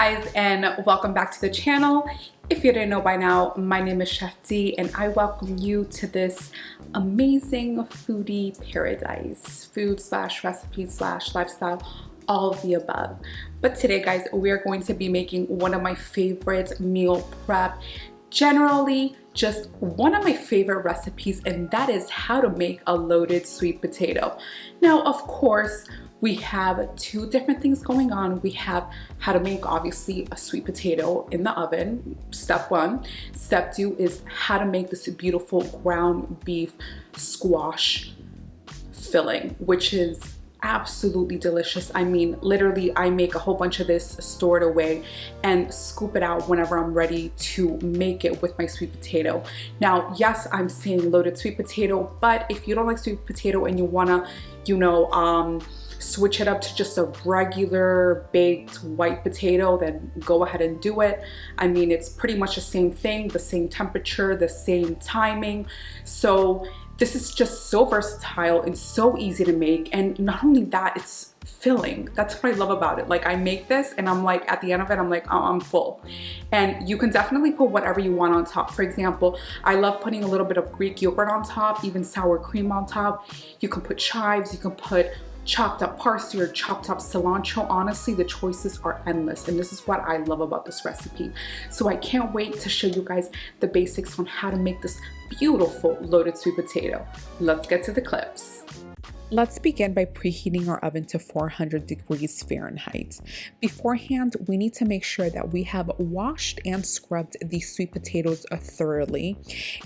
guys, and welcome back to the channel. If you didn't know by now, my name is Chef D and I welcome you to this amazing foodie paradise. Food slash recipe slash lifestyle, all of the above. But today guys, we are going to be making one of my favorite meal prep, generally just one of my favorite recipes, and that is how to make a loaded sweet potato. Now of course, we have two different things going on. We have how to make obviously a sweet potato in the oven, step one. Step two is how to make this beautiful ground beef squash filling, which is absolutely delicious. I mean, literally I make a whole bunch of this, store it away, and scoop it out whenever I'm ready to make it with my sweet potato. Now, yes, I'm saying loaded sweet potato, but if you don't like sweet potato and you wanna, switch it up to just a regular baked white potato, then go ahead and do it. I mean, it's pretty much the same thing, the same temperature, the same timing. So this is just so versatile and so easy to make. And not only that, it's filling. That's what I love about it. Like, I make this and I'm like, at the end of it, I'm like, oh, I'm full. And you can definitely put whatever you want on top. For example, I love putting a little bit of Greek yogurt on top, even sour cream on top. You can put chives, you can put chopped up parsley or chopped up cilantro. Honestly, the choices are endless, and this is what I love about this recipe. So I can't wait to show you guys the basics on how to make this beautiful loaded sweet potato. Let's get to the clips. Let's begin by preheating our oven to 400 degrees Fahrenheit. Beforehand, we need to make sure that we have washed and scrubbed these sweet potatoes thoroughly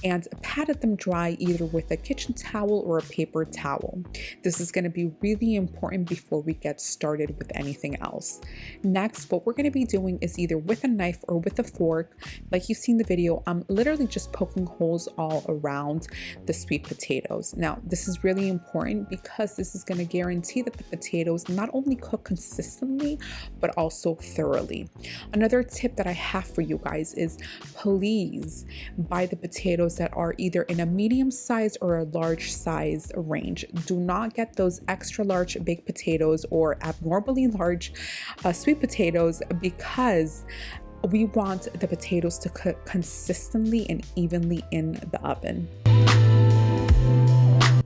and patted them dry either with a kitchen towel or a paper towel. This is going to be really important before we get started with anything else. Next, what we're going to be doing is either with a knife or with a fork. Like you see in the video, I'm literally just poking holes all around the sweet potatoes. Now, this is really important because this is going to guarantee that the potatoes not only cook consistently, but also thoroughly. Another tip that I have for you guys is please buy the potatoes that are either in a medium size or a large size range. Do not get those extra large baked potatoes or abnormally large sweet potatoes, because we want the potatoes to cook consistently and evenly in the oven.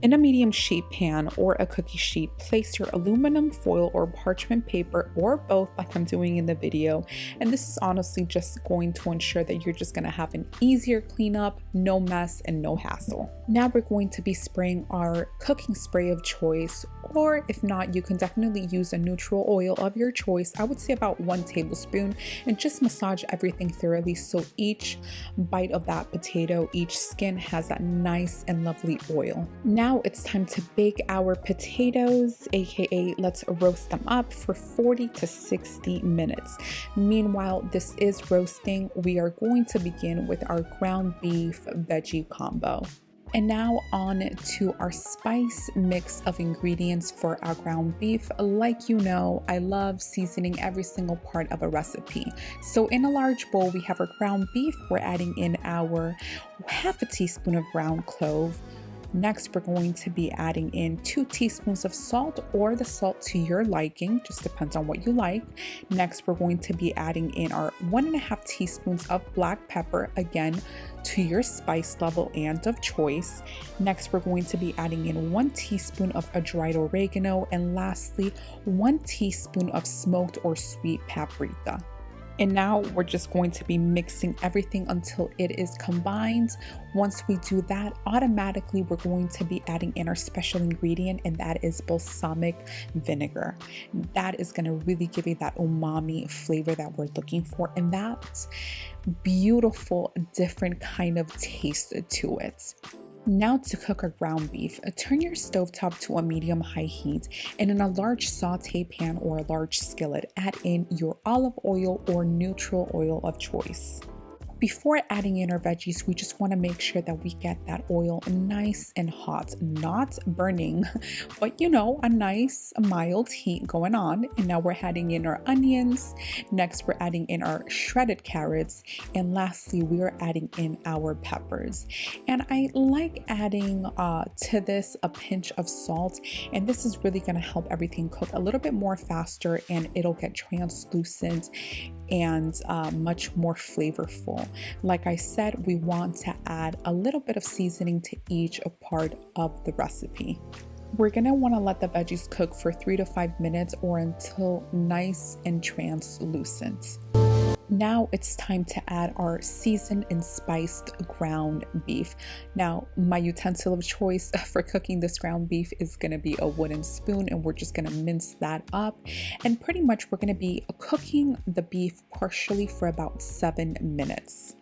In a medium sheet pan or a cookie sheet, place your aluminum foil or parchment paper, or both, like I'm doing in the video. And this is honestly just going to ensure that you're just going to have an easier cleanup, no mess, and no hassle. Now we're going to be spraying our cooking spray of choice, or if not, you can definitely use a neutral oil of your choice. I would say about 1 tablespoon, and just massage everything thoroughly so each bite of that potato, each skin has that nice and lovely oil. Now it's time to bake our potatoes, aka let's roast them up for 40 to 60 minutes. Meanwhile, this is roasting, we are going to begin with our ground beef veggie combo. And now on to our spice mix of ingredients for our ground beef. Like you know, I love seasoning every single part of a recipe. So in a large bowl, we have our ground beef. We're adding in our half a teaspoon of ground clove. Next, we're going to be adding in 2 teaspoons of salt, or the salt to your liking, just depends on what you like. Next, we're going to be adding in our 1.5 teaspoons of black pepper, again, to your spice level and of choice. Next, we're going to be adding in 1 teaspoon of a dried oregano, and lastly, 1 teaspoon of smoked or sweet paprika. And now we're just going to be mixing everything until it is combined. Once we do that, automatically we're going to be adding in our special ingredient, and that is balsamic vinegar. That is going to really give you that umami flavor that we're looking for, and that beautiful different kind of taste to it. Now to cook our ground beef, turn your stovetop to a medium-high heat, and in a large saute pan or a large skillet, add in your olive oil or neutral oil of choice. Before adding in our veggies, we just want to make sure that we get that oil nice and hot, not burning, but you know, a nice mild heat going on. And now we're adding in our onions. Next, we're adding in our shredded carrots. And lastly, we are adding in our peppers. And I like adding to this a pinch of salt. And this is really going to help everything cook a little bit more faster, and it'll get translucent and much more flavorful. Like I said, we want to add a little bit of seasoning to each part of the recipe. We're gonna want to let the veggies cook for 3 to 5 minutes or until nice and translucent. Now it's time to add our seasoned and spiced ground beef. Now, my utensil of choice for cooking this ground beef is going to be a wooden spoon, and we're just going to mince that up. And pretty much we're going to be cooking the beef partially for about 7 minutes.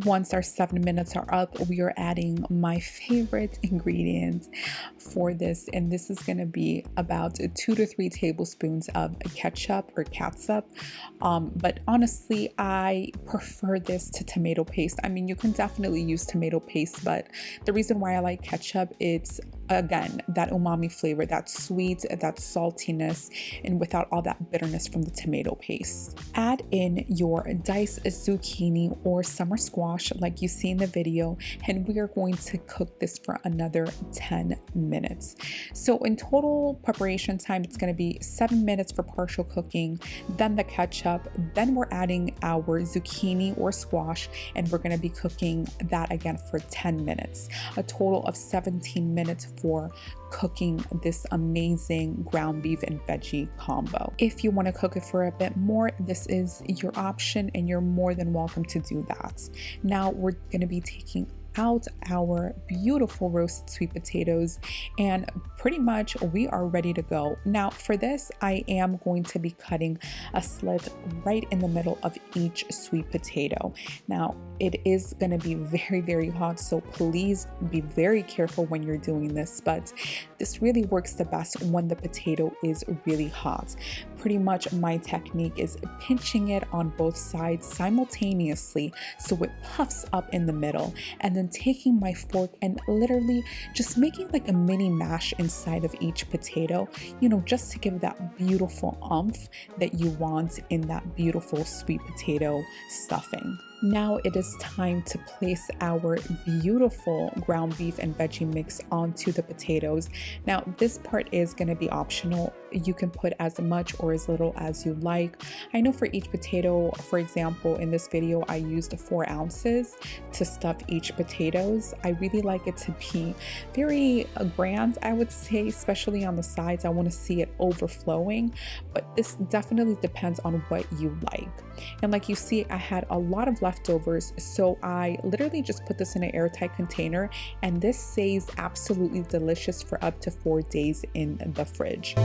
Once our 7 minutes are up, we are adding my favorite ingredient for this, and this is going to be about 2 to 3 tablespoons of ketchup or catsup. But honestly, I prefer this to tomato paste. I mean, you can definitely use tomato paste, but the reason why I like ketchup, it's again that umami flavor, that sweet, that saltiness, and without all that bitterness from the tomato paste. Add in your diced zucchini or summer squash like you see in the video, and we are going to cook this for another 10 minutes. So in total preparation time, it's going to be 7 minutes for partial cooking, then the ketchup, then we're adding our zucchini or squash, and we're going to be cooking that again for 10 minutes. A total of 17 minutes for cooking this amazing ground beef and veggie combo. If you want to cook it for a bit more, this is your option, and you're more than welcome to do that. Now we're going to be taking out our beautiful roasted sweet potatoes, and pretty much we are ready to go. Now for this, I am going to be cutting a slit right in the middle of each sweet potato. Now it is going to be very, very hot, so please be very careful when you're doing this, but this really works the best when the potato is really hot. Pretty much my technique is pinching it on both sides simultaneously so it puffs up in the middle, and then taking my fork and literally just making like a mini mash inside of each potato, you know, just to give that beautiful oomph that you want in that beautiful sweet potato stuffing. Now it is time to place our beautiful ground beef and veggie mix onto the potatoes. Now this part is going to be optional. You can put as much or as little as you like. I know for each potato, for example, in this video, I used 4 ounces to stuff each potatoes. I really like it to be very grand, I would say, especially on the sides. I want to see it overflowing, but this definitely depends on what you like. And like you see, I had a lot of leftovers, so I literally just put this in an airtight container, and this stays absolutely delicious for up to 4 days in the fridge.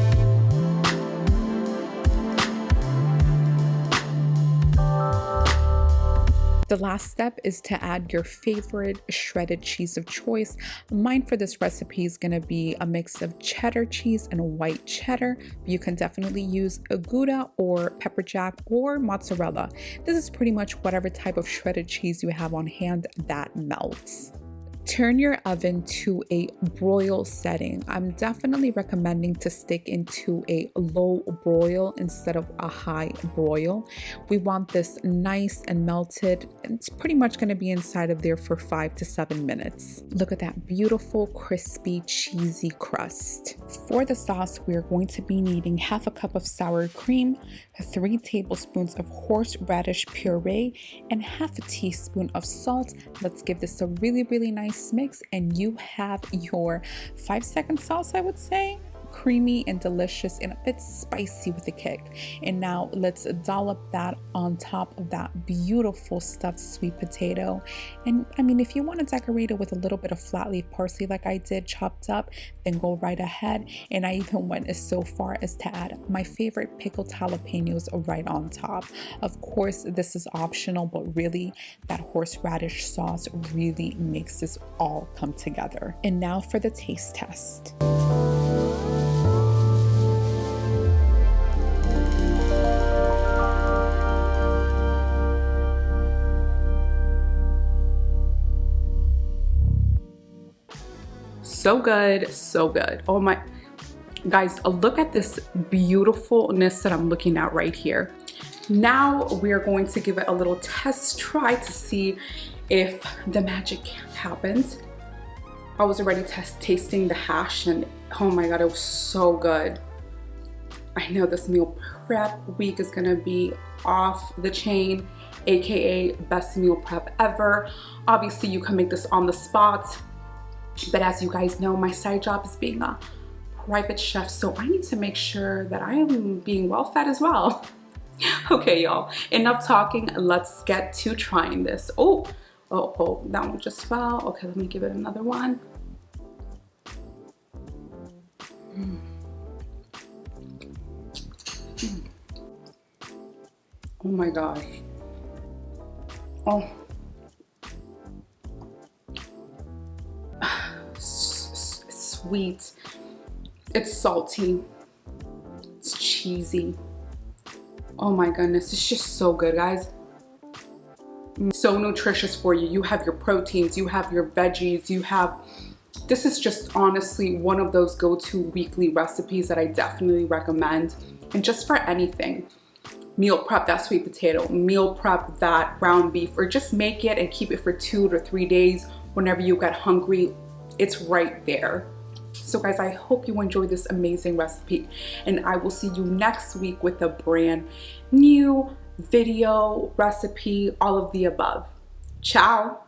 The last step is to add your favorite shredded cheese of choice. Mine for this recipe is going to be a mix of cheddar cheese and white cheddar. You can definitely use a Gouda or pepper jack or mozzarella. This is pretty much whatever type of shredded cheese you have on hand that melts. Turn your oven to a broil setting. I'm definitely recommending to stick into a low broil instead of a high broil. We want this nice and melted. It's pretty much going to be inside of there for 5 to 7 minutes. Look at that beautiful, crispy, cheesy crust. For the sauce, we're going to be needing half a cup of sour cream, 3 tablespoons of horseradish puree, and half a teaspoon of salt. Let's give this a really, really nice mix, and you have your 5-second sauce, I would say. Creamy and delicious and a bit spicy with a kick. And now let's dollop that on top of that beautiful stuffed sweet potato. And I mean, if you want to decorate it with a little bit of flat leaf parsley like I did chopped up, then go right ahead. And I even went as so far as to add my favorite pickled jalapenos right on top. Of course, this is optional, but really that horseradish sauce really makes this all come together. And now for the taste test. so good, so good. Oh my, guys, look at this beautifulness that I'm looking at right here. Now we're going to give it a little test try to see if the magic happens. I was already tasting the hash and oh my God, it was so good. I know this meal prep week is gonna be off the chain, AKA best meal prep ever. Obviously you can make this on the spot, but as you guys know, my side job is being a private chef, so I need to make sure that I am being well fed as well. Okay, y'all, enough talking. Let's get to trying this. Oh, that one just fell. Okay, let me give it another one. Oh my gosh. Oh. Sweet. It's salty. It's cheesy. Oh my goodness, it's just so good, guys. So nutritious for you. You have your proteins, you have your veggies, you have, this is just honestly one of those go-to weekly recipes that I definitely recommend. And just for anything, meal prep that sweet potato, meal prep that ground beef, or just make it and keep it for 2 to 3 days whenever you get hungry, it's right there. So guys, I hope you enjoyed this amazing recipe, and I will see you next week with a brand new video, recipe, all of the above. Ciao.